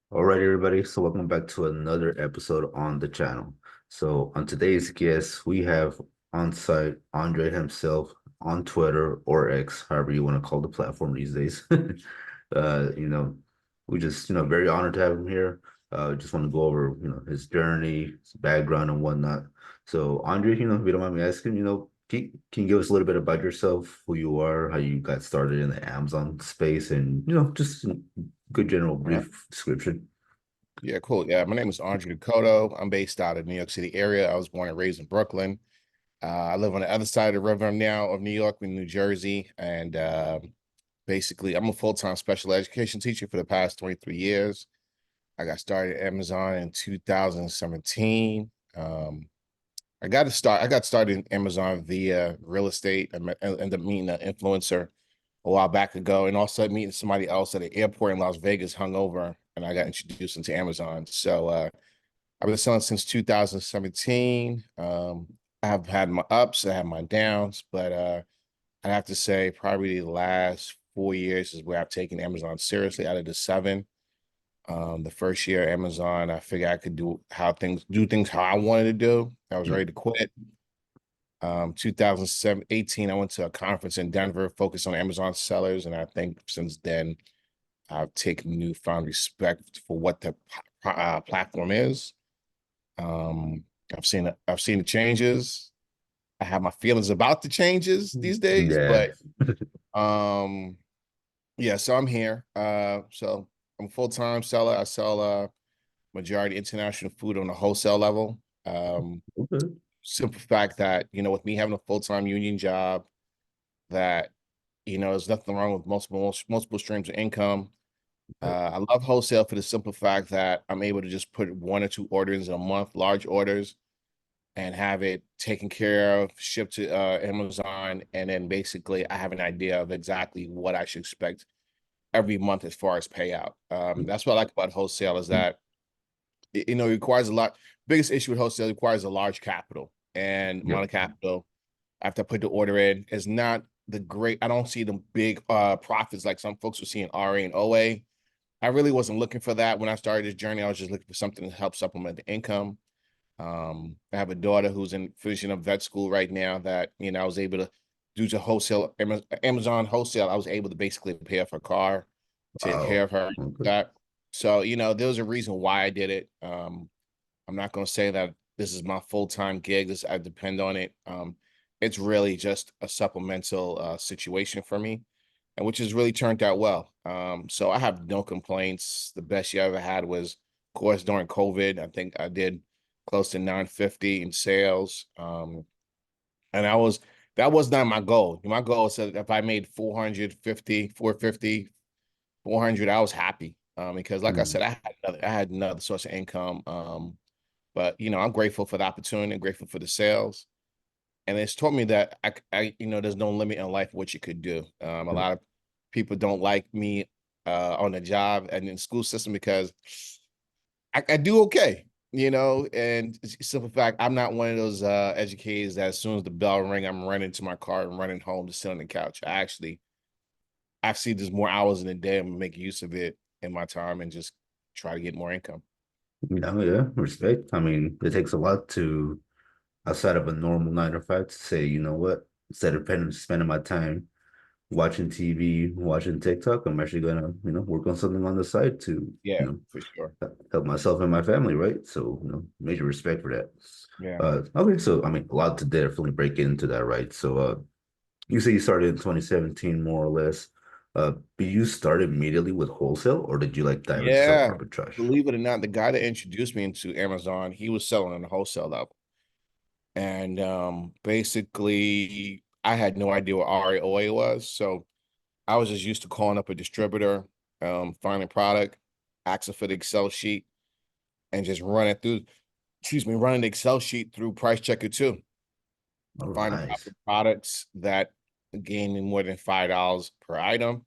All right, everybody. So welcome back to another episode on the channel. So on today's guest, we have on site Andre himself on Twitter or X, however you want to call the platform these days. Uh, you know, we just, very honored to have him here. Just want to go over, his journey, his background and whatnot. So Andre, if you don't mind me asking, can you give us a little bit about yourself, who you are, how you got started in the Amazon space, and just good general Yeah, brief description. yeah, cool. Yeah, my name is Andre Dakota. I'm based out of New York City area. I was born and raised in Brooklyn. I live on the other side of the river now of New York in New Jersey. And basically, I'm a full-time special education teacher for the past 23 years. I got started at Amazon in 2017. I got started in Amazon via real estate. Ended up meeting an influencer a while back ago, and also meeting somebody else at the airport in Las Vegas hungover, and I got introduced into Amazon. So I've been selling since 2017. I have had my ups, I have my downs, but I have to say probably the last 4 years is where I've taken Amazon seriously out of the seven. The first year Amazon, I figured I could do things how I wanted to do. I was Yeah. ready to quit. 2018, I went to a conference in Denver focused on Amazon sellers, and I think since then I've taken newfound respect for what the platform is. Um, I've seen the changes. I have my feelings about the changes these days, Yeah. but um, yeah. So I'm here. So I'm a full-time seller. I sell majority international food on a wholesale level. Okay. Simple fact that with me having a full-time union job, that there's nothing wrong with multiple streams of income. I love wholesale for the simple fact that I'm able to just put one or two orders in a month, large orders, and have it taken care of, shipped to Amazon, and then basically I have an idea of exactly what I should expect every month as far as payout. That's what I like about wholesale is that it requires a lot. Biggest issue with wholesale requires a large capital, and Yep. amount of capital after I put the order in is not the great. I don't see the big profits like some folks are seeing RA and OA. I really wasn't looking for that when I started this journey. I was just looking for something to help supplement the income. I have a daughter who's in finishing up vet school right now that, I was able to, due to Amazon wholesale, I was able to basically pay off her car, take care Wow. of her, Okay. that. So, there was a reason why I did it. I'm not going to say that this is my full-time gig. I depend on it. It's really just a supplemental situation for me, and which has really turned out well. So I have no complaints. The best year I ever had was, of course, during COVID. I think I did close to 950 in sales. And that was not my goal. My goal is that if I made 450, 400, I was happy. Because like I Mm. said, I had another source of income. But I'm grateful for the opportunity and grateful for the sales. And it's taught me that there's no limit in life what you could do. A lot of people don't like me on the job and in the school system because I do okay, and simple fact, I'm not one of those educators that as soon as the bell ring, I'm running to my car and running home to sit on the couch. I see there's more hours in the day. I'm gonna make use of it in my time and just try to get more income. Yeah, respect. I mean, it takes a lot to, outside of a normal 9 to 5, to say, you know what, instead of spending my time watching TV, watching TikTok, I'm actually gonna, work on something on the side to, Yeah, for sure. help myself and my family, right? So, major respect for that. Yeah. Okay, so I mean, a lot to definitely break into that, right? So, you say you started in 2017, more or less. But you started immediately with wholesale, or did you like dive into some Yeah. arbitrage? Believe it or not, the guy that introduced me into Amazon, he was selling on the wholesale level. And basically, I had no idea what RAOA was. So I was just used to calling up a distributor, finding a product, asking for the Excel sheet, and just running the Excel sheet through Price Checker too, Oh, finding nice. proper products that gained me more than $5 per item.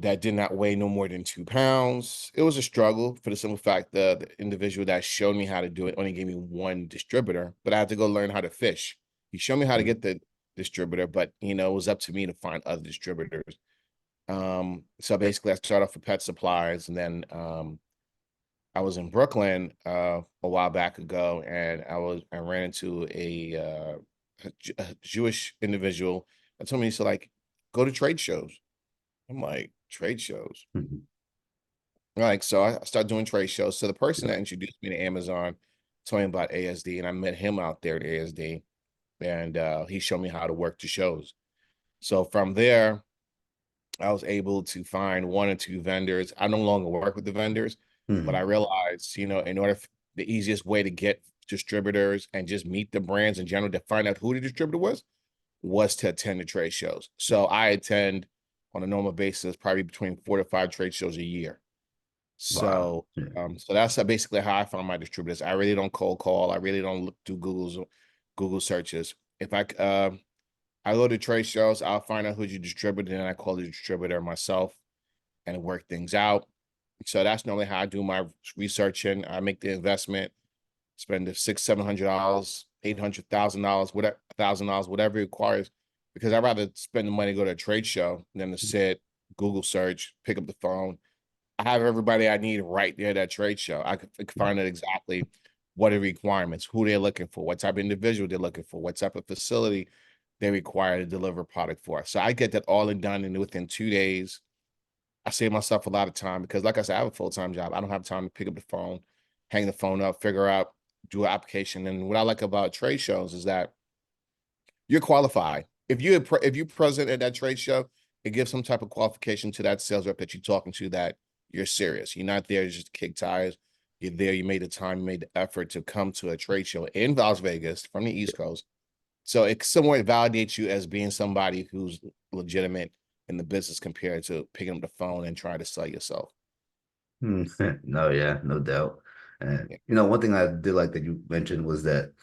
That did not weigh no more than 2 pounds. It was a struggle for the simple fact the individual that showed me how to do it only gave me one distributor, but I had to go learn how to fish. He showed me how to get the distributor, but it was up to me to find other distributors. So basically I started off with pet supplies, and then I was in Brooklyn a while back ago, and I ran into a Jewish individual that told me, to like, go to trade shows. I'm like, trade shows? Mhm. Like, so I started doing trade shows. So the person that introduced me to Amazon told me about ASD, and I met him out there at ASD, and he showed me how to work the shows. So from there, I was able to find one or two vendors. I no longer work with the vendors, but I Mhm. realized, in order, the easiest way to get distributors and just meet the brands in general, to find out who the distributor was to attend the trade shows. So I attend on a normal basis, probably between 4 to 5 trade shows a year. Wow. So, Yeah. so that's basically how I found my distributors. I really don't cold call. I really don't do Google searches. If I go to trade shows, I'll find out who's your distributor, and I call the distributor myself and work things out. So that's normally how I do my researching. I make the investment, spend the $600, $700, $800,000, whatever, $1,000, whatever it requires, because I'd rather spend the money to go to a trade show than to sit, Google search, pick up the phone. I have everybody I need right there at that trade show. I could find out exactly what are the requirements, who they're looking for, what type of individual they're looking for, what type of facility they require to deliver product for. So I get that all in done and within 2 days. I save myself a lot of time because, like I said, I have a full-time job. I don't have time to pick up the phone, hang the phone up, figure out, do an application. And what I like about trade shows is that you're qualified. If you're present at that trade show, it gives some type of qualification to that sales rep that you're talking to, that you're serious. You're not there just to kick tires. You're there. You made the time, you made the effort to come to a trade show in Las Vegas from the East Coast. So it somewhat validates you as being somebody who's legitimate in the business compared to picking up the phone and trying to sell yourself. Hmm. No, yeah, no doubt. And Yeah. one thing I did like that you mentioned was that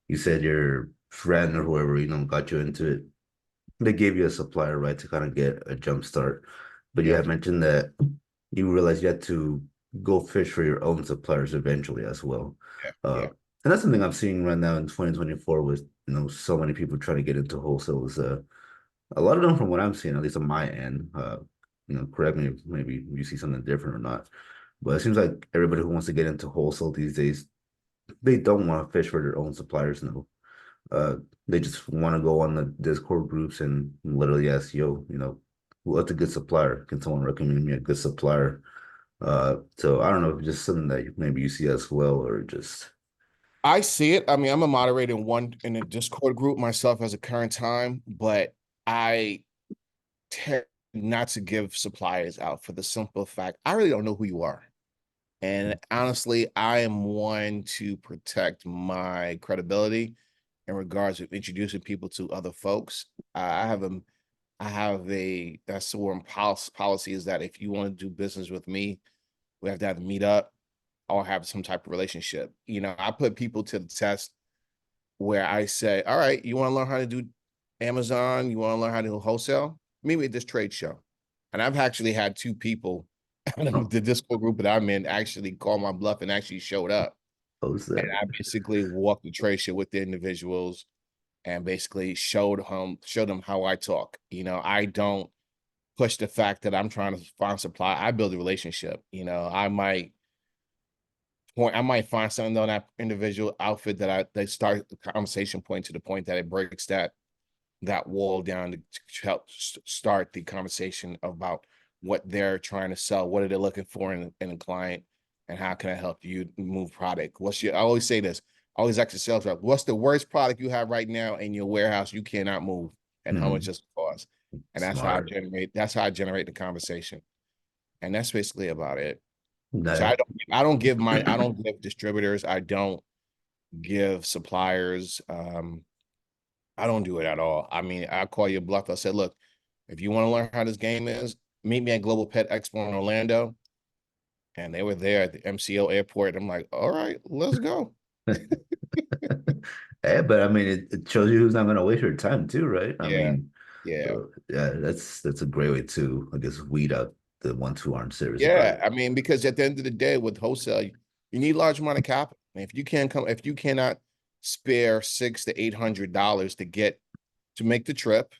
you said your friend or whoever, got you into it. They gave you a supplier, right, to kind of get a jump start. But you Yeah. had mentioned that you realized you had to go fish for your own suppliers eventually as well. Yeah. Uh, Yeah. and that's something I'm seeing right now in 2024 with, so many people trying to get into wholesale is a lot of them from what I'm seeing, at least on my end, correct me if maybe you see something different or not. But it seems like everybody who wants to get into wholesale these days, they don't want to fish for their own suppliers now. Uh, they just want to go on the Discord groups and literally ask, yo, what's a good supplier? Can someone recommend me a good supplier? So I don't know if it's just something that maybe you see as well, or just I see it. I mean, I'm a moderator in a Discord group myself as a current time, but I tend not to give suppliers out for the simple fact I really don't know who you are. And honestly, I am one to protect my credibility in regards to introducing people to other folks. I have a that's the word policy is that if you want to do business with me, we have to have a meet up or have some type of relationship. I put people to the test where I say, all right, you want to learn how to do Amazon? You want to learn how to do wholesale? Meet me at this trade show. And I've actually had two people oh, the Discord group that I'm in actually called my bluff and actually showed up. post And that. I basically walked the trade show with the individuals and basically showed them how I talk. I don't push the fact that I'm trying to find supply. I build a relationship. I might find something on that individual outfit that start the conversation point to the point that it breaks that wall down to help start the conversation about what they're trying to sell, what are they looking for in a client, and how can I help you move product. I always say this, I always ask the sales rep, what's the worst product you have right now in your warehouse you cannot move, and how much Hmm. does it cost? And Smart. that's how I generate the conversation. And that's basically about it. So That. I don't give distributors, I don't give suppliers, I don't do it at all. I mean, I call you a bluff. I said, look, if you want to learn how this game is, meet me at Global Pet Expo in Orlando. And they were there at the MCO airport. I'm like, all right, let's go. Yeah, but I mean, it shows you who's not going to waste your time too, right? I Yeah, mean, yeah, yeah, that's a great way to, I guess, weed out the ones who aren't serious about yeah. it. I mean, because at the end of the day, with wholesale, you need large amount of capital. And if you cannot spare $600 to $800 to make the trip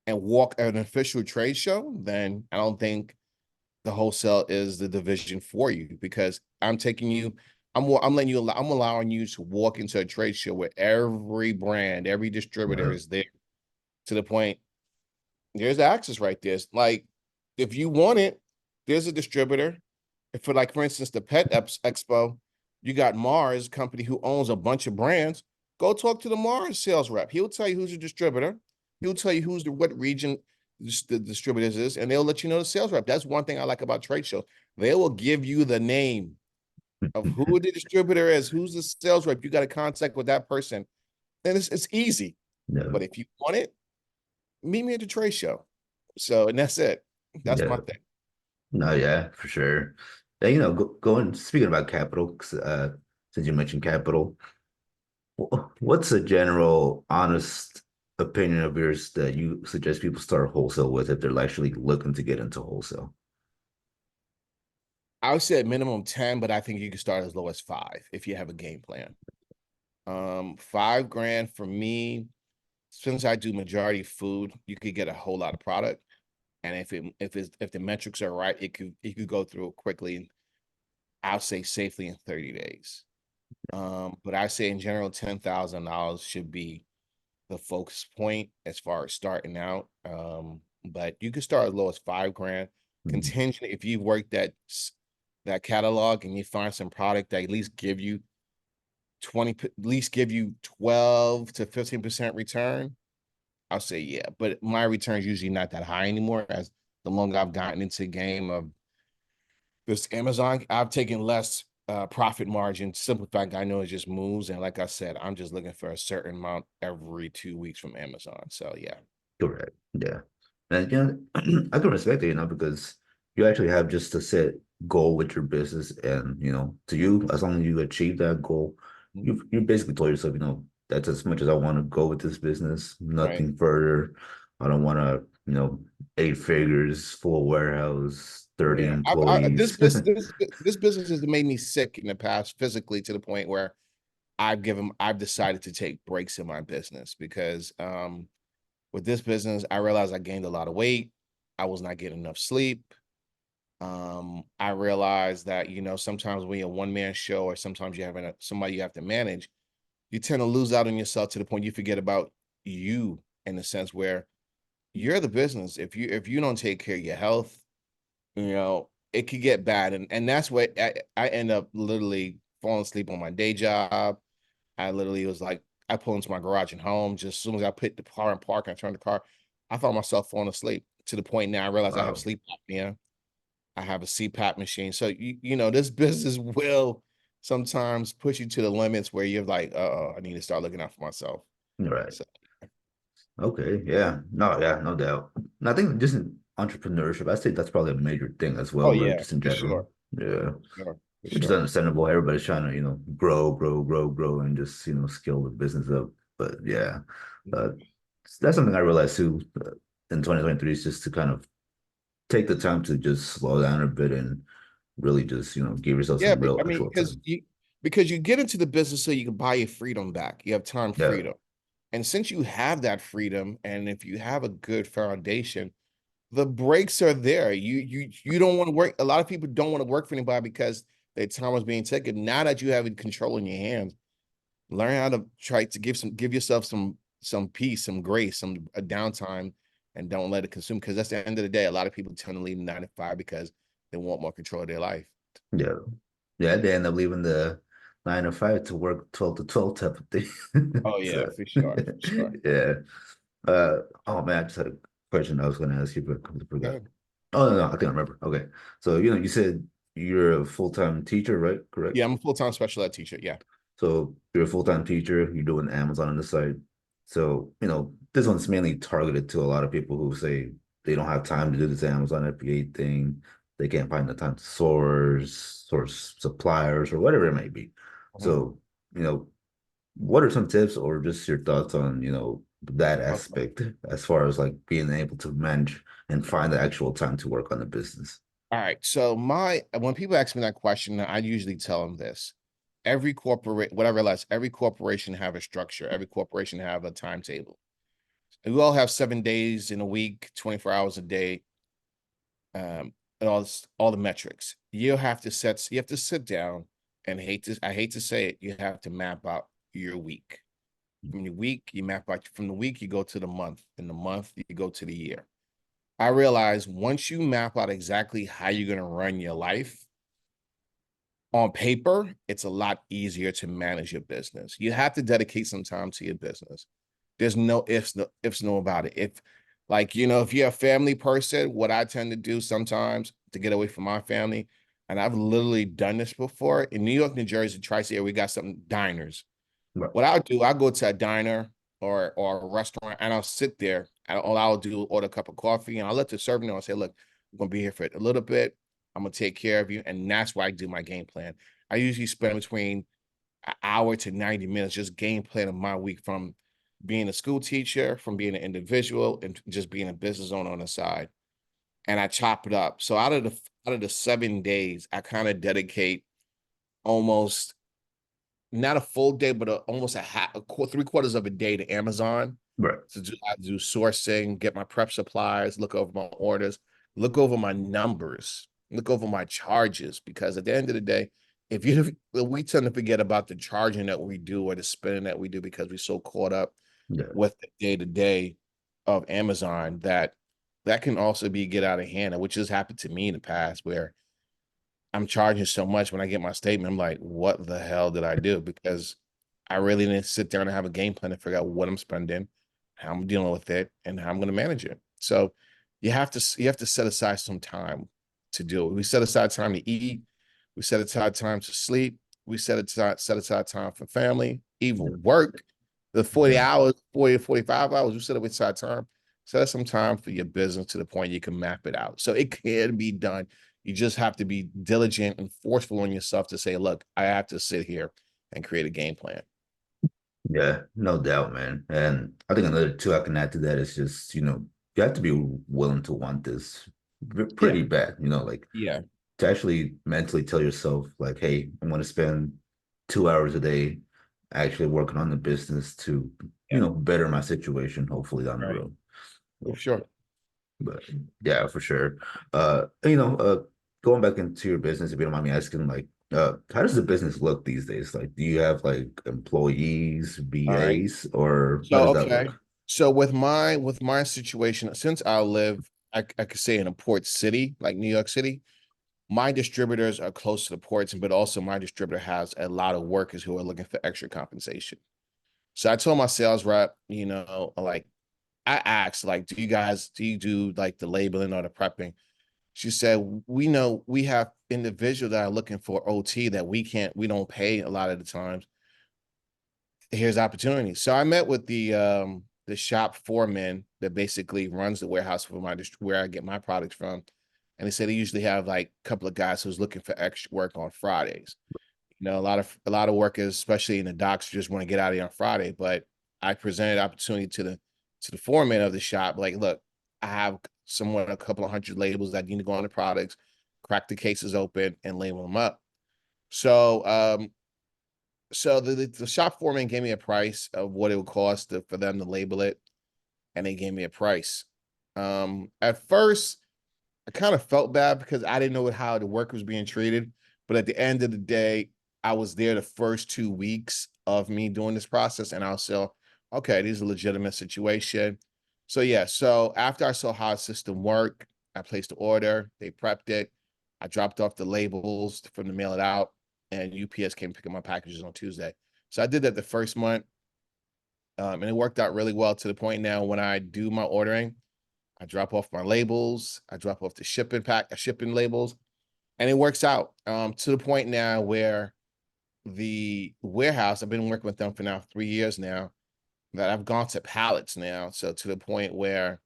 and walk at an official trade show, then I don't think the wholesale is the division for you, because I'm taking you, I'm letting you, I'm allowing you to walk into a trade show where every brand, every distributor Yeah. is there, to the point there's the access right there. It's like, if you want it, there's a distributor. If for, like, for instance, the Pet Expo, you got Mars company who owns a bunch of brands. Go talk to the Mars sales rep. He'll tell you who's a distributor. He'll tell you who's what region the distributors is, and they'll let you know the sales rep. That's one thing I like about trade shows. They will give you the name of who the distributor is, who's the sales rep. You got to contact with that person, and it's easy. Yeah. But if you want it, meet me at the trade show. So, and that's it. That's my Yeah. thing. No, yeah, for sure. And, going speaking about capital, 'cause, since you mentioned capital, what's a general honest opinion of yours that you suggest people start wholesale with if they're actually looking to get into wholesale? I would say at minimum 10, but I think you can start as low as 5 if you have a game plan. 5 grand for me, since I do majority food, you could get a whole lot of product. And if the metrics are right, it could go through quickly. I'll say safely in 30 days. But I say in general, $10,000 should be the focus point as far as starting out. But you can start as low as 5 grand. Mhm. Contingent, if you work that catalog and you find some product that at least give you 20, at least give you 12 to 15% return, I'll say yeah. But my return is usually not that high anymore. As the longer I've gotten into the game of this Amazon, I've taken less profit margin. Simple fact, I know it just moves. And like I said, I'm just looking for a certain amount every 2 weeks from Amazon. So yeah. Correct. Yeah. And I can respect it, because you actually have just a set goal with your business, and to you, as long as you achieve that goal, Mhm. you basically told yourself, that's as much as I want to go with this business, Right. nothing further. I don't want to, 8 figures, full warehouse, 30 Yeah. This employees. business this business has made me sick in the past physically, to the point where I've decided to take breaks in my business, because with this business, I realized I gained a lot of weight. I was not getting enough sleep. I realized that, sometimes when you're a one-man show, or sometimes you have somebody you have to manage, you tend to lose out on yourself, to the point you forget about you, in the sense where you're the business. If you don't take care of your health, it could get bad. And that's what I end up literally falling asleep on my day job. I literally was like, I pull into my garage and home. Just as soon as I put the car in park and I turned the car, I found myself falling asleep, to the point now I realize I have Wow. sleep apnea. I have a CPAP machine. So this business will sometimes push you to the limits where you're like, I need to start looking out for myself. Right. So, Okay. Yeah. No, yeah, no doubt. And I think just in entrepreneurship, I think that's probably a major thing as oh well, like yeah, just in for general. sure. Yeah. For Which is sure. understandable. Everybody's trying to, grow, grow, grow, grow, and just, scale the business up. But yeah, uh, that's something I realized too in 2023, is just to kind of take the time to just slow down a bit and really just, give yourself Yeah, some but real I mean, actual time. because you get into the business so you can buy your freedom back. You have time Yeah. freedom. And since you have that freedom, and if you have a good foundation, the breaks are there. You don't want to work. A lot of people don't want to work for anybody because their time was being taken. Now that you have it control in your hands, learn how to try to give yourself some peace, some grace, some a downtime, and don't let it consume. Because that's the end of the day. A lot of people tend to leave 9 to 5 because they want more control of their life. Yeah. Yeah. They end up leaving the 9 to 5 to work 12 to 12 type of thing. Oh yeah, So, for sure, for sure. yeah. Oh man, I just had a question I was going to ask you, but I completely Go forgot. ahead. Oh, no, no, I think I remember. Okay. So, you said you're a full-time teacher, right? Correct. Yeah, I'm a full-time special ed teacher. Yeah. So you're a full-time teacher, you're doing Amazon on the side. So, this one's mainly targeted to a lot of people who say they don't have time to do this Amazon FBA thing. They can't find the time to source suppliers or whatever it may be. Mhm. So, what are some tips or just your thoughts on, that Okay. aspect as far as like being able to manage and find the actual time to work on the business? All right. So when people ask me that question, I usually tell them this. What I realize, every corporation have a structure, every corporation have a timetable. We all have 7 days in a week, 24 hours a day, and all the metrics. You have to sit down and I hate to say it, you have to map out your week. From your week, you map out from the week, you go to the month, and the month you go to the year. I realize once you map out exactly how you're going to run your life on paper, it's a lot easier to manage your business. You have to dedicate some time to your business. There's no ifs, no about it. If like, if you're a family person, what I tend to do sometimes to get away from my family, and I've literally done this before in New York, New Jersey, Tri-State area, we got some diners. Right. What I'll do, I'll go to a diner or a restaurant and I'll sit there. And all I'll do order a cup of coffee and I'll let the server know. I'll say, look, I'm gonna be here for a little bit. I'm gonna take care of you. And that's why I do my game plan. I usually spend between an hour to 90 minutes just game planning my week, from being a school teacher, from being an individual, and just being a business owner on the side. And I chop it up. So out of the 7 days, I kind of dedicate almost not a full day, but almost three-quarters of a day to Amazon Right. to do sourcing, get my prep supplies, look over my orders, look over my numbers, look over my charges. Because at the end of the day, we tend to forget about the charging that we do or the spending that we do because we're so caught up Yeah. with the day-to-day of Amazon that can also get out of hand, which has happened to me in the past where I'm charging so much. When I get my statement, I'm like, what the hell did I do? Because I really didn't sit down and have a game plan to figure out what I'm spending, how I'm dealing with it, and how I'm going to manage it. So you have to set aside some time to do it. We set aside time to eat, we set aside time to sleep, we set aside time for family, Yeah. even work. The 40 hours, 40 to 45 hours, you set aside time. Set some time for your business to the point you can map it out. So it can be done. You just have to be diligent and forceful on yourself to say, look, I have to sit here and create a game plan. Yeah, no doubt, man. And I think another two I can add to that is just, you have to be willing to want this Yeah. pretty bad, like Yeah. to actually mentally tell yourself, like, hey, I'm going to spend 2 hours a day actually working on the business to, Yeah. better my situation, hopefully down the Right. road. For sure. But yeah, for sure. Going back into your business, if you don't mind me asking, like, how does the business look these days? Like, do you have like employees, All right. VAs, or how So, does that okay. look? So with my situation, since I live, I could say in a port city, like New York City, my distributors are close to the ports, but also my distributor has a lot of workers who are looking for extra compensation. So I told my sales rep, like I asked, like, do you do like the labeling or the prepping? She said, we know we have individuals that are looking for OT that we don't pay a lot of the times. Here's opportunity. So I met with the shop foreman that basically runs the warehouse for where I get my products from. And he said he usually have like a couple of guys who's looking for extra work on Fridays. A lot of workers, especially in the docks, just want to get out of here on Friday. But I presented opportunity to the foreman of the shop. Like, look, I have somewhat a couple of hundred labels that need to go on the products, crack the cases open and label them up. So the shop foreman gave me a price of what it would cost for them to label it, and they gave me a price. At first, I kind of felt bad because I didn't know how the work was being treated. But at the end of the day, I was there the first 2 weeks of me doing this process, and I was so, okay, this is a legitimate situation. So yeah, so after I saw how the system worked, I placed the order, they prepped it, I dropped off the labels for them to mail it out, and UPS came pick up my packages on Tuesday. So I did that the first month, and it worked out really well to the point now when I do my ordering, I drop off my labels, I drop off the shipping labels, and it works out to the point now where the warehouse, I've been working with them for now 3 years now, that I've gone to pallets now. So to the point where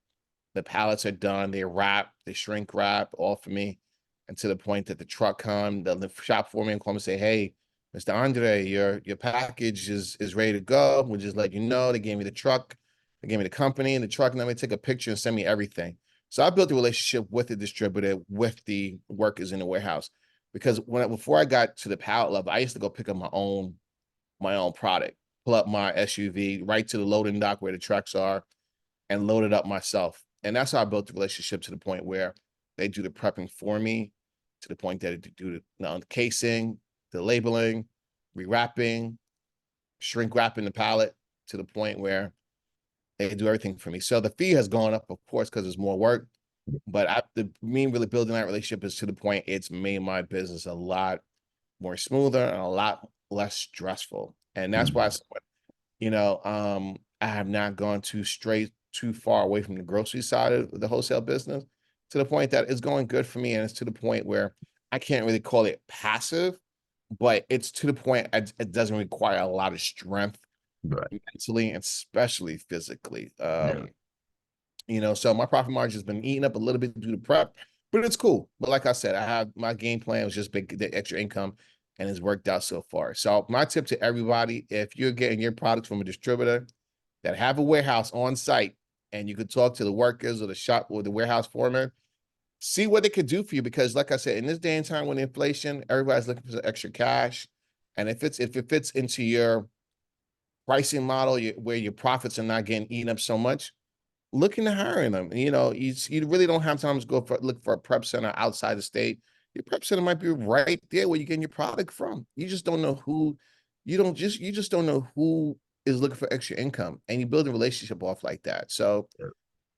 the pallets are done, they wrap, they shrink wrap all for me. And to the point that the truck come, the shop foreman come and say, hey, Mr. Andre, your package is ready to go. We'll just let you know. They gave me the truck, they gave me the company and the truck, and let me take a picture and send me everything. So I built a relationship with the distributor, with the workers in the warehouse. Because before I got to the pallet level, I used to go pick up my own product, pull up my SUV right to the loading dock where the trucks are, and load it up myself. And that's how I built the relationship to the point where they do the prepping for me, to the point that they do the casing, the labeling, rewrapping, shrink wrapping the pallet, to the point where they do everything for me. So the fee has gone up, of course, because it's more work. But me really building that relationship is to the point it's made my business a lot more smoother and a lot less stressful. And that's why, Mhm. I have not gone too far away from the grocery side of the wholesale business, to the point that it's going good for me. And it's to the point where I can't really call it passive, but it's to the point it doesn't require a lot of strength Right. mentally and especially physically. Yeah. So my profit margin has been eaten up a little bit due to prep, but it's cool. But like I said, I have my game plan was just big, the extra income, and it's worked out so far. So my tip to everybody, if you're getting your products from a distributor that have a warehouse on site, and you could talk to the workers or the shop or the warehouse foreman, see what they could do for you. Because like I said, in this day and time when inflation, everybody's looking for some extra cash. And if it fits into your pricing model, where your profits are not getting eaten up so much, look into hiring them. You really don't have time to look for a prep center outside the state. Your prep center might be right there where you're getting your product from. You just don't know who. You just don't know who is looking for extra income, and you build a relationship off like that. So,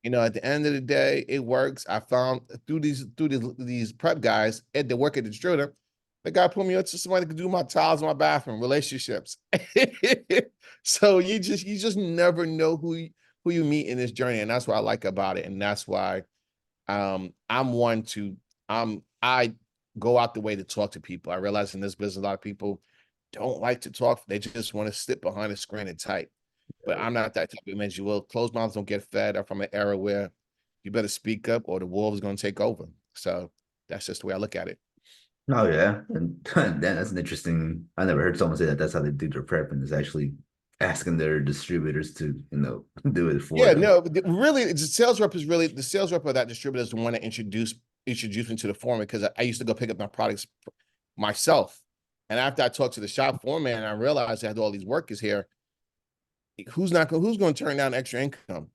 Yeah. at the end of the day, it works. I found through these prep guys at the work at the distributor, the guy put me onto somebody that could do my tiles in my bathroom, relationships. So you just never know who you meet in this journey, and that's what I like about it. And that's why I'm one to I go out the way to talk to people. I realize in this business, a lot of people don't like to talk. They just want to sit behind a screen and type. But I'm not that type of individual. Closed mouths don't get fed. I'm from an era where you better speak up or the wolves going to take over. So that's just the way I look at it. Oh yeah, and then that's an interesting. I never heard someone say that. That's how they do their prep, and is actually asking their distributors to, do it for Yeah, them. no, really, the sales rep is really the sales rep of that distributor is the one that introduced me to the foreman, because I used to go pick up my products myself. And after I talked to the shop foreman and I realized I had all these workers here, who's going to turn down extra income?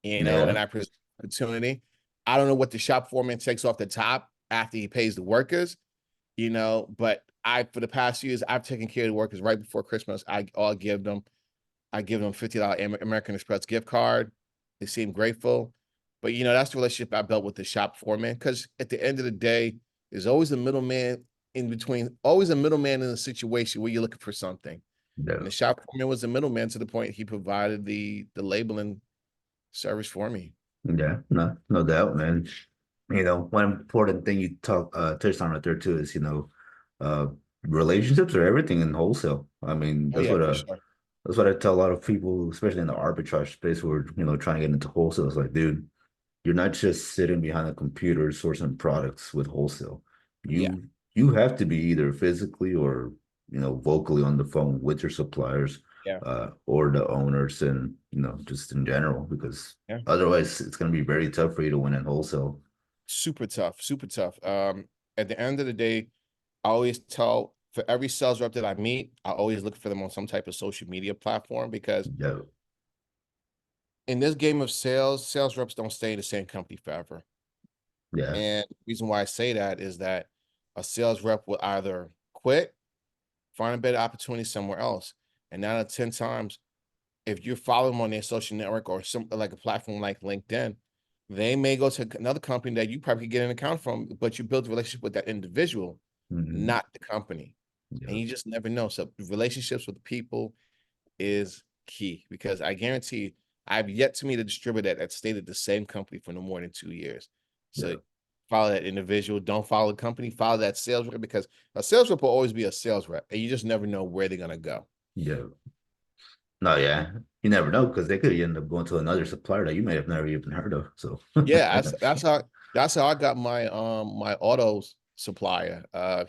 And Yeah, I present opportunity. I don't know what the shop foreman takes off the top after he pays the workers, but for the past years, I've taken care of the workers right before Christmas. I give them $50 American Express gift card. They seem grateful. But that's the relationship I built with the shop foreman. Because at the end of the day, there's always a middleman in between, always a middleman in a situation where you're looking for something. And no, the shop foreman was the middleman to the point he provided the labeling service for me. yeah, no doubt, man. One important thing you touched on right there too is, uh, relationships are everything in wholesale. I mean, Oh yeah, for sure. that's what I tell a lot of people, especially in the arbitrage space, who are, trying to get into wholesale. It's like, dude, you're not just sitting behind a computer sourcing products with wholesale. Yeah, You have to be either physically or, vocally on the phone with your suppliers, yeah, or the owners, and, just in general, because yeah. otherwise it's going to be very tough for you to win in wholesale. Super tough, super tough. At the end of the day, I always tell for every sales rep that I meet, I always look for them on some type of social media platform, because Yeah, in this game of sales reps don't stay in the same company forever. yeah. And the reason why I say that is that a sales rep will either quit, find a better opportunity somewhere else. And 9 out of 10 times, if you follow them on their social network or some like a platform like LinkedIn, they may go to another company that you probably could get an account from, but you build a relationship with that individual, Mhm. not the company. And Yeah, you just never know. So relationships with people is key, because I guarantee I've yet to meet a distributor that stayed at the same company for no more than 2 years. So yeah, follow that individual. Don't follow the company. Follow that sales rep, because a sales rep will always be a sales rep, and you just never know where they're gonna go. yeah. No, yeah. You never know because they could end up going to another supplier that you may have never even heard of. So, Yeah, that's how I got my autos supplier. I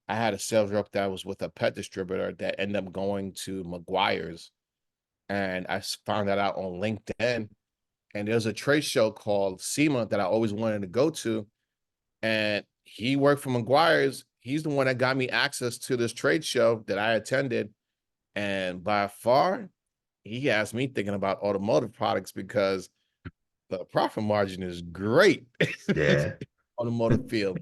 had a sales rep that was with a pet distributor that ended up going to McGuire's, and found that out on LinkedIn. And there's a trade show called SEMA that I always wanted to go to. And he worked for McGuire's. He's the one that got me access to this trade show that I attended. And by far, he has me thinking about automotive products because the profit margin is great Yeah. automotive field.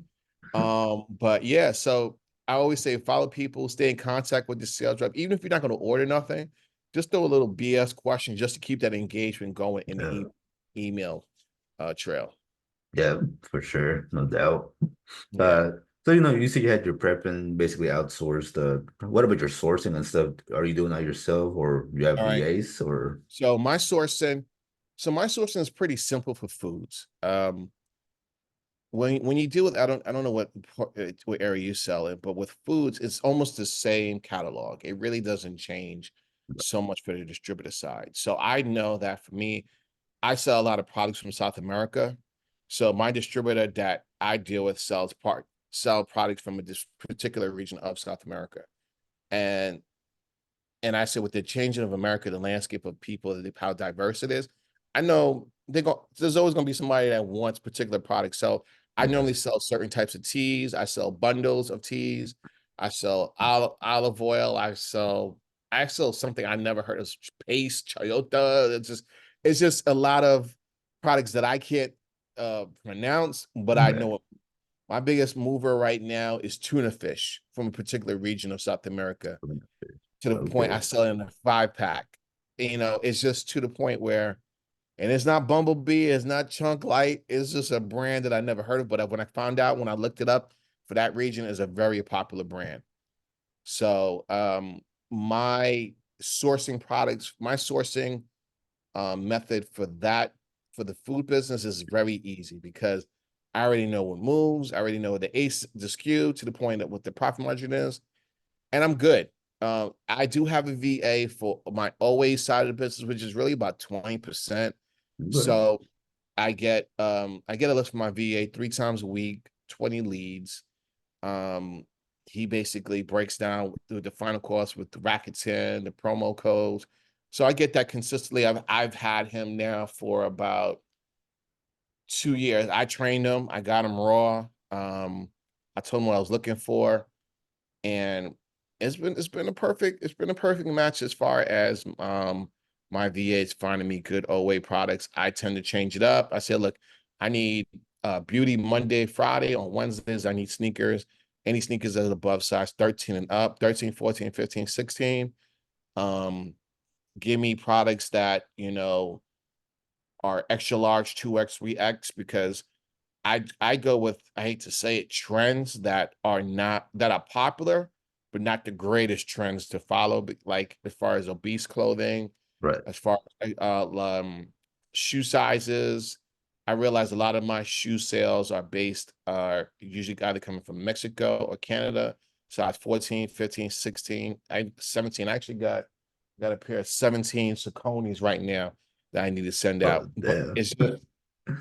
But yeah, so I always say follow people, stay in contact with the sales rep, even if you're not going to order nothing, just throw a little BS question just to keep that engagement going in the Yeah. email trail. Yeah, for sure, no doubt. Yeah. So you said you had your prep and basically outsourced. What about your sourcing and stuff? Are you doing that yourself, or you have All right. VAs, or? So my sourcing is pretty simple for foods. When you deal with I don't know what area you sell in, but with foods, it's almost the same catalog. It really doesn't change so much for the distributor side. So I know that for me, I sell a lot of products from South America. So my distributor that I deal with sell products from this particular region of South America. And I said with the changing of America, the landscape of people, how diverse it is, I know there's always going to be somebody that wants particular products. So I Yeah. normally sell certain types of teas. I sell bundles of teas. I sell olive oil. I sell something I never heard of, paste, chayota. It's just a lot of products that I can't pronounce, but I Yeah. know my biggest mover right now is tuna fish from a particular region of South America, to the point I Okay. sell it in a 5-pack. It's just to the point where, and it's not Bumblebee, it's not Chunk Light, it's just a brand that I never heard of. But when I found out, when I looked it up for that region, is a very popular brand. So my my sourcing method for the food business is very easy because I already know what moves, I already know the SKU to the point that what the profit margin is, and I'm good. I do have a VA for my always side of the business, which is really about 20%. Good. So I get a list from my VA 3 times a week, 20 leads. Um, he basically breaks down the final cost with the Rakuten, the promo codes. So I get that consistently. I've had him now for about 2 years. I trained him, I got him raw. I told him what I was looking for, and it's been a perfect match as far as my VAs finding me good OA products. I tend to change it up. I said, look, I need beauty Monday, Friday. On Wednesdays, I need sneakers. Any sneakers that are above size 13 and up, 13, 14, 15, 16. Um, Give me products that, are extra large, 2X, 3X, because I go with, I hate to say it, trends that are popular, but not the greatest trends to follow. Like as far as obese clothing, Right. as far as shoe sizes. I realize a lot of my shoe sales are usually either coming from Mexico or Canada. Size 14, 15, 16, 17. I actually got a pair of 17 Sauconys right now that I need to send Oh, out. But damn. it's just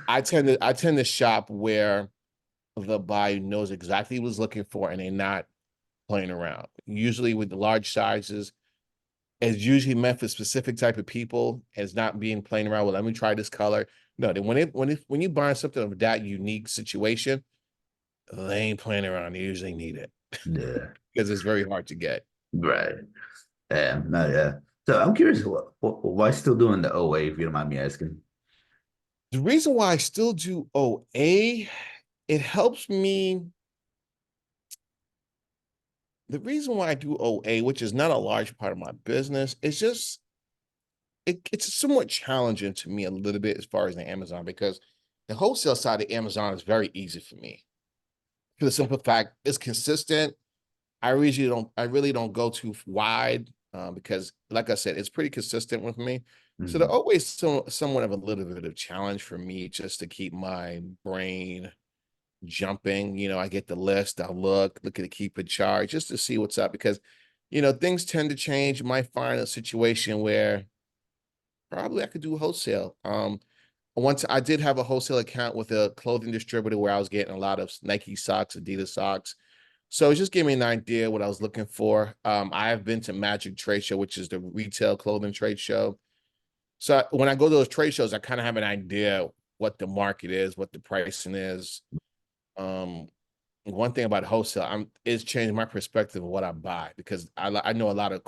I tend to shop where the buyer knows exactly what he's looking for and they're not playing around. Usually with the large sizes, it's usually meant for specific type of people. It's not being playing around with, let me try this color. No, when you buy something of that unique situation, they ain't playing around. They usually need it Yeah. because it's very hard to get. Right. Yeah. No, yeah. So I'm curious, why still doing the OA, if you don't mind me asking? The reason why I still do OA, it helps me. The reason why I do OA, which is not a large part of my business, is just it's somewhat challenging to me a little bit as far as the Amazon, because the wholesale side of Amazon is very easy for me. For the simple fact, it's consistent. I really don't go too wide because, like I said, it's pretty consistent with me. So there's Mhm. always somewhat of a little bit of challenge for me just to keep my brain jumping. I get the list, I look at the keep a chart just to see what's up, because things tend to change. You might find a situation where probably I could do wholesale. Once I did have a wholesale account with a clothing distributor where I was getting a lot of Nike socks, Adidas socks. So it just gave me an idea what I was looking for. I have been to Magic Trade Show, which is the retail clothing trade show. So when I go to those trade shows, I kind of have an idea what the market is, what the pricing is. Um, One thing about wholesale, it's changed my perspective of what I buy, because I know a lot of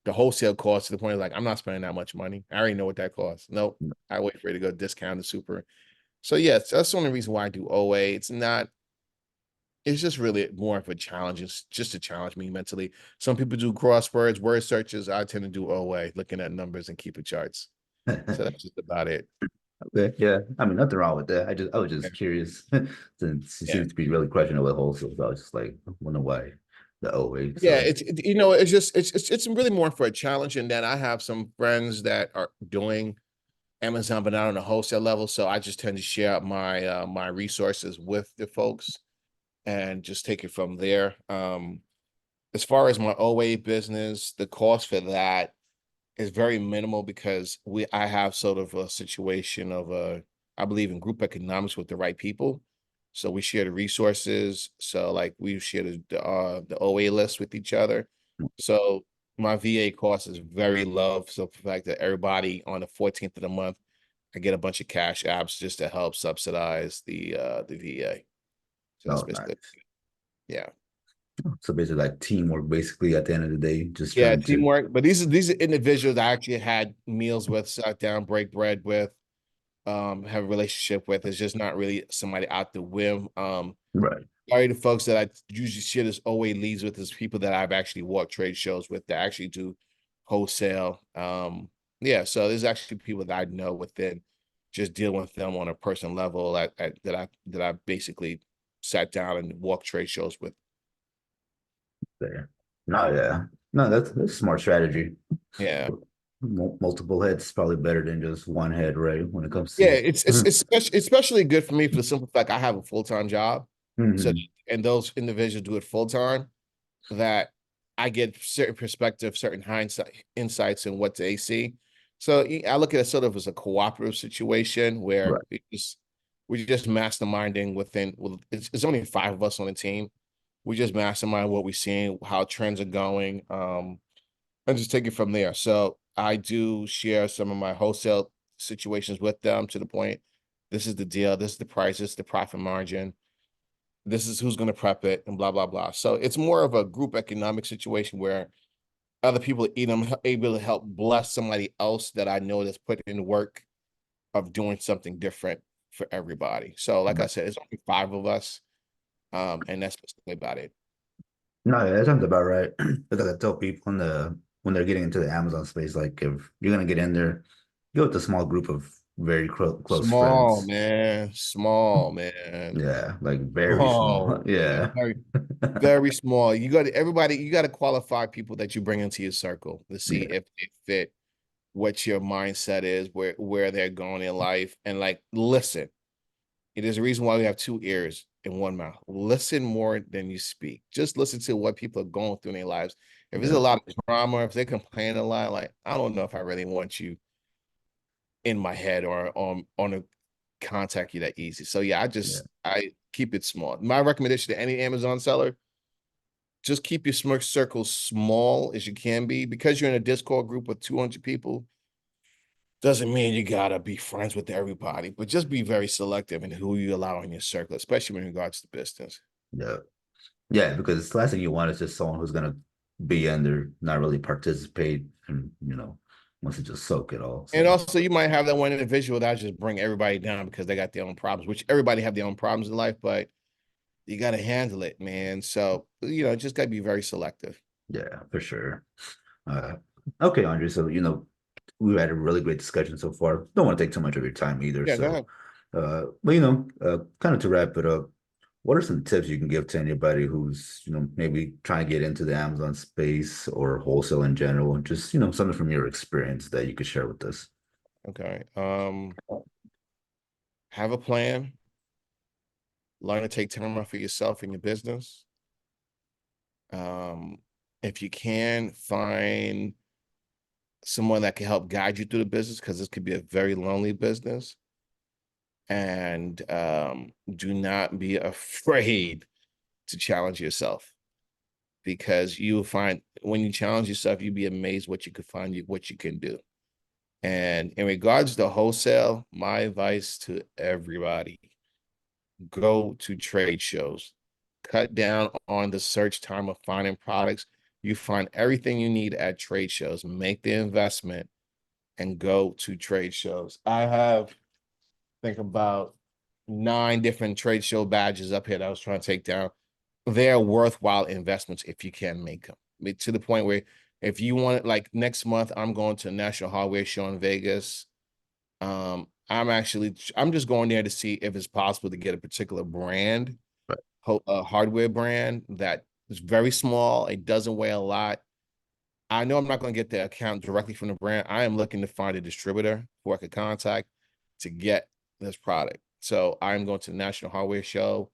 the wholesale cost to the point of like, I'm not spending that much money. I already know what that costs. Nope. I wait for it to go discount the super. So yes, that's the only reason why I do OA. It's not, it's just really more of a challenge. It's just to challenge me mentally. Some people do crosswords, word searches. I tend to do OA, looking at numbers and keeping charts. So that's just about it. Okay, yeah. I mean, nothing wrong with that. I was Yeah. just curious since he Yeah. seems to be really crushing it with wholesale. So I was just like, wonder why the OA. Yeah, So you know, it's just it's really more for a challenge. And then I have some friends that are doing Amazon, but not on a wholesale level. So I just tend to share my my resources with the folks and just take it from there. As far as my OA business, the cost for that is very minimal because I have sort of a situation of I believe in group economics with the right people. So we share the resources. So like we share the OA list with each other. So my VA cost is very low. So the fact that everybody on the 14th of the month, I get a bunch of cash apps just to help subsidize the VA. So that's oh, nice. basically, yeah. So basically, like teamwork. Basically, at the end of the day, just Yeah, trying to teamwork. But these are individuals I actually had meals with, sat down, break bread with, have a relationship with. It's just not really somebody out the whim. right. Probably the folks that I usually share this OA leads with is people that I've actually walked trade shows with that actually do wholesale. Yeah, so there's actually people that I know within just dealing with them on a personal level that I basically sat down and walked trade shows with. There. No, yeah. No, that's a smart strategy. Yeah. Multiple heads is probably better than just one head, right? When it comes Yeah, to it's especially good for me for the simple fact I have a full-time job. So Mhm. and those individuals do it full time, that I get certain perspective, certain hindsight insights in what they see. So I look at it sort of as a cooperative situation where Right. we're just masterminding within. Well, it's only 5 of us on the team. We just mastermind what we're seeing, how trends are going, and just take it from there. So I do share some of my wholesale situations with them to the point. This is the deal. This is the price. This is the profit margin. This is who's going to prep it, and blah blah blah. So it's more of a group economic situation where other people are able to help bless somebody else that I know that's put in the work of doing something different for everybody. So like I said, it's only 5 of us, and that's basically about it. No, yeah, that sounds about right. Because I tell people when they're getting into the Amazon space, like if you're gonna get in there, go with a small group of very close Small friends. man, small man. Yeah, like very small. Oh man, Yeah. very, very small. You got everybody, you got to qualify people that you bring into your circle to see Yeah. if they fit what your mindset is, where they're going in life. And like, listen, it is a reason why we have 2 ears and one mouth. Listen more than you speak. Just listen to what people are going through in their lives. If there's a Yeah. lot of drama, if they complain a lot, like I don't know if I really want you in my head or on a contact you that easy. So yeah, Yeah. I keep it small. My recommendation to any Amazon seller, just keep your smirk circle small as you can be. Because you're in a Discord group with 200 people, doesn't mean you gotta be friends with everybody, but just be very selective in who you allow in your circle, especially in regards to business. Yeah. Yeah, because the last thing you want is just someone who's gonna be in there, not really participate and wants to just soak it all. And So also, you might have that one individual that just bring everybody down because they got their own problems, which everybody have their own problems in life, but you got to handle it, man. So, just got to be very selective. yeah, for sure. Uh, okay, Andre. So, we've had a really great discussion so far. Don't want to take too much of your time either. Yeah, go So, ahead. but kind of to wrap it up, what are some tips you can give to anybody who's, maybe trying to get into the Amazon space or wholesale in general, and just, something from your experience that you could share with us? Okay. Have a plan. Learn to take time off for yourself and your business. Um, if you can, find someone that can help guide you through the business because this could be a very lonely business. And do not be afraid to challenge yourself because you will find when you challenge yourself, you'll be amazed what you could find, what you can do. And in regards to wholesale, my advice to everybody, go to trade shows, cut down on the search time of finding products. You find everything you need at trade shows, make the investment, and go to trade shows. I have, think about 9 different trade show badges up here that I was trying to take down. They're worthwhile investments if you can make them. I mean, to the point where if you want it, like next month, I'm going to National Hardware Show in Vegas. I'm just going there to see if it's possible to get a particular brand, Right. a hardware brand that is very small. It doesn't weigh a lot. I know I'm not going to get the account directly from the brand. I am looking to find a distributor who I could contact to get this product. So I'm going to the National Hardware Show.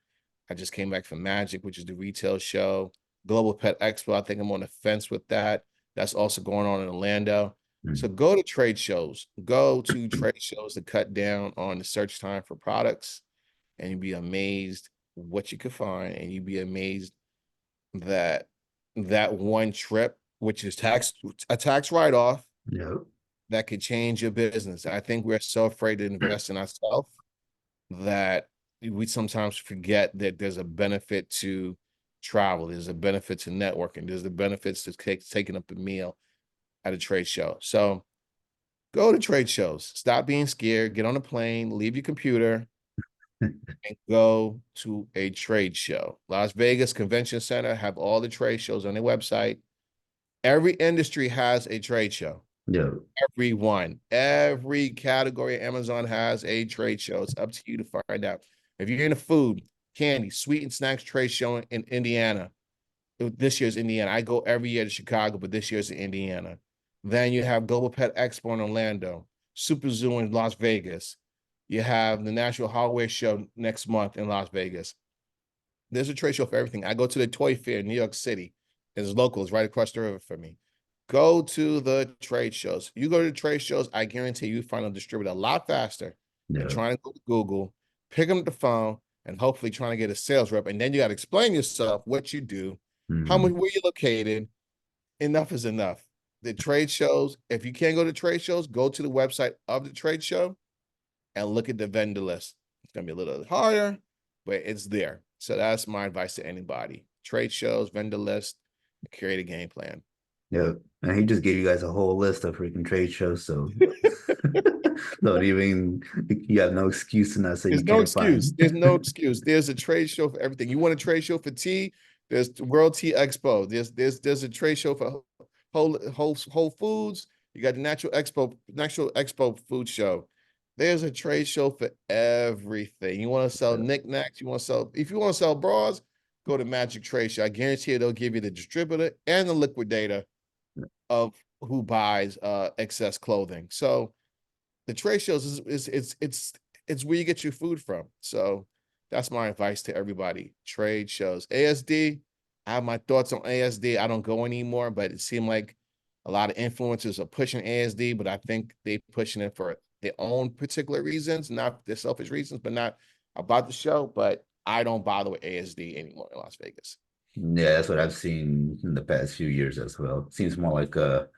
I just came back from Magic, which is the retail show. Global Pet Expo, I think I'm on the fence with that. That's also going on in Orlando. So Mm. go to trade shows. Go to trade shows to cut down on the search time for products, and you'd be amazed what you could find, and you'd be amazed that that one trip, which is a tax write-off, Yep. that could change your business. I think we're so afraid to invest in ourselves that we sometimes forget that there's a benefit to travel, there's a benefit to networking, there's the benefits to taking up a meal at a trade show. So go to trade shows, stop being scared, get on a plane, leave your computer, and go to a trade show. Las Vegas Convention Center have all the trade shows on their website. Every industry has a trade show. Yep. Every category Amazon has a trade show. It's up to you to find out. If you're in the food, candy, sweet and snacks trade show in Indiana, this year's Indiana. I go every year to Chicago, but this year's in Indiana. Then you have Global Pet Expo in Orlando, Super Zoo in Las Vegas. You have the National Hardware Show next month in Las Vegas. There's a trade show for everything. I go to the Toy Fair in New York City. It's local. It's right across the river from me. Go to the trade shows. You go to the trade shows, I guarantee you find a distributor a lot faster than Yep. trying to go to Google, picking up the phone, and hopefully trying to get a sales rep. And then you got to explain yourself, what you do, how much, Mm. where you're located. Enough is enough. The trade shows, if you can't go to trade shows, go to the website of the trade show and look at the vendor list. It's going to be a little harder, but it's there. So that's my advice to anybody. Trade shows, vendor list, create a game plan. Yep. And he just gave you guys a whole list of freaking trade shows, so don't even you have no excuse to not say There's you no can't excuse. find. There's no excuse. There's a trade show for everything. You want a trade show for tea? There's the World Tea Expo. There's a trade show for Whole Foods. You got the Natural Expo Food Show. There's a trade show for everything. You want to sell knickknacks? You want to sell, if you want to sell bras, go to Magic Trade Show. I guarantee you they'll give you the distributor and the liquidator of who buys excess clothing. So the trade shows it's where you get your food from. So that's my advice to everybody. Trade shows. ASD, I have my thoughts on ASD. I don't go anymore, but it seemed like a lot of influencers are pushing ASD, but I think they pushing it for their own particular reasons, not their selfish reasons, but not about the show. But I don't bother with ASD anymore in Las Vegas. Yeah, that's what I've seen in the past few years as well. It seems more like a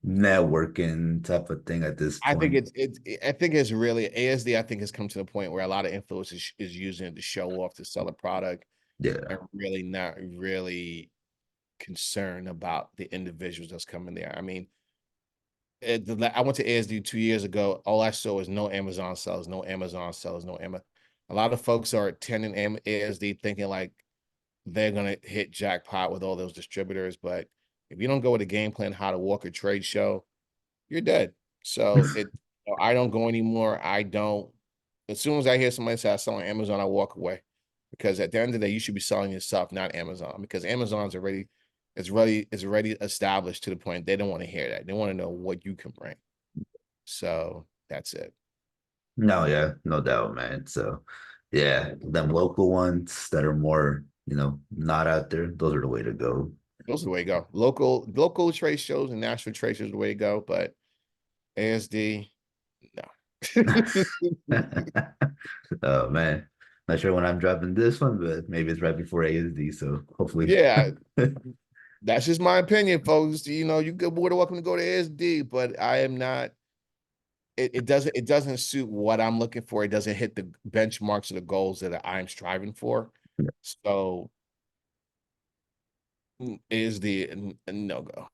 networking type of thing at this I think point. I think it's really ASD. I think has come to the point where a lot of influencers is using it to show off, to sell a product, Yeah. and really not really concerned about the individuals that's coming there. I mean, I went to ASD 2 years ago. All I saw was no Amazon sellers, no Amazon sellers, no Amazon. A lot of folks are attending ASD thinking like they're gonna hit jackpot with all those distributors, but if you don't go with a game plan how to walk a trade show, you're dead. So I don't go anymore. I don't. As soon as I hear somebody say I sell on Amazon, I walk away, because at the end of the day, you should be selling yourself, not Amazon, because Amazon's already, it's already established to the point they don't want to hear that. They want to know what you can bring. So that's it. No, yeah, no doubt, man. So yeah, them local ones that are more, not out there, those are the way to go. Those are the way to go. Local trade shows and national trade shows are the way to go, but ASD, no. Oh man. Not sure when I'm dropping this one, but maybe it's right before ASD, so hopefully. Yeah, that's just my opinion, folks. You know, you good more than welcome to go to ASD, but I am not. It doesn't suit what I'm looking for. It doesn't hit the benchmarks or the goals that I'm striving for. So is the no go.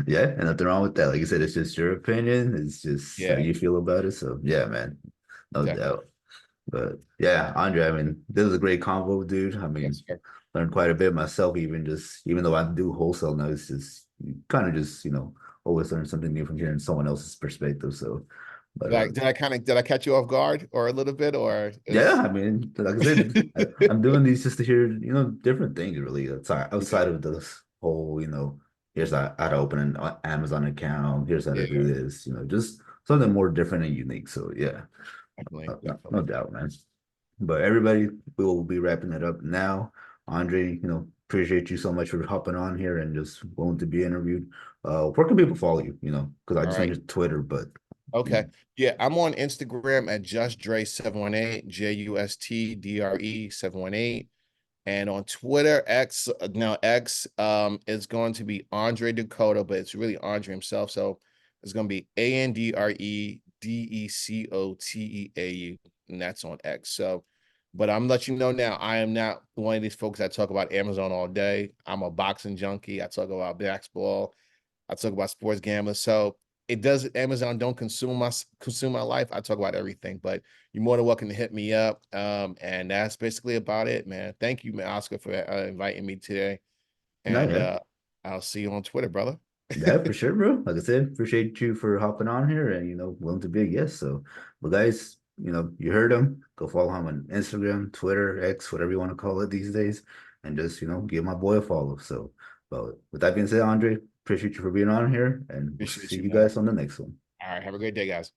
Yeah, and nothing wrong with that. Like you said, it's just your opinion. It's just how Yeah, you feel about it. So yeah, man, no definitely. doubt. But yeah, Andre, I mean, this was a great convo, dude. I Yes, mean, sir. learned quite a bit myself, even though I do wholesale now, it's just kind of just, always learn something new from hearing someone else's perspective. So, but Did I catch you off guard or a little bit or yeah, is I mean, like I said, I'm doing these just to hear, different things really outside yeah, of this whole, here's how to open an Amazon account, here's how to do yeah, this, just something more different and unique. So yeah, definitely, no definitely. doubt, man. But everybody, we will be wrapping it up now. Andre, appreciate you so much for hopping on here and just willing to be interviewed. Where can people follow you? Because I All just know right. your Twitter, but you Okay. know, Yeah, I'm on Instagram at JustDre718, JUSTDRE 718. And on Twitter, X now X is going to be Andre Dakota, but it's really Andre himself. So it's going to be AndreDecoteau, and that's on X. So, but I'm letting you know now, I am not one of these folks that talk about Amazon all day. I'm a boxing junkie. I talk about basketball. I talk about sports gambling. So it does Amazon don't consume my life. I talk about everything, but you're more than welcome to hit me up. And that's basically about it, man. Thank you, man, Oscar, for inviting me today. no, And yeah. I'll see you on Twitter, brother. Yeah, for sure, bro. Like I said, appreciate you for hopping on here and willing to be a guest. So, but guys, you heard him. Go follow him on Instagram, Twitter, X, whatever you want to call it these days, and just give my boy a follow. So, but with that being said, Andre, appreciate you for being on here, and we'll Appreciate see you, you man. guys on the next one. All right, have a great day, guys.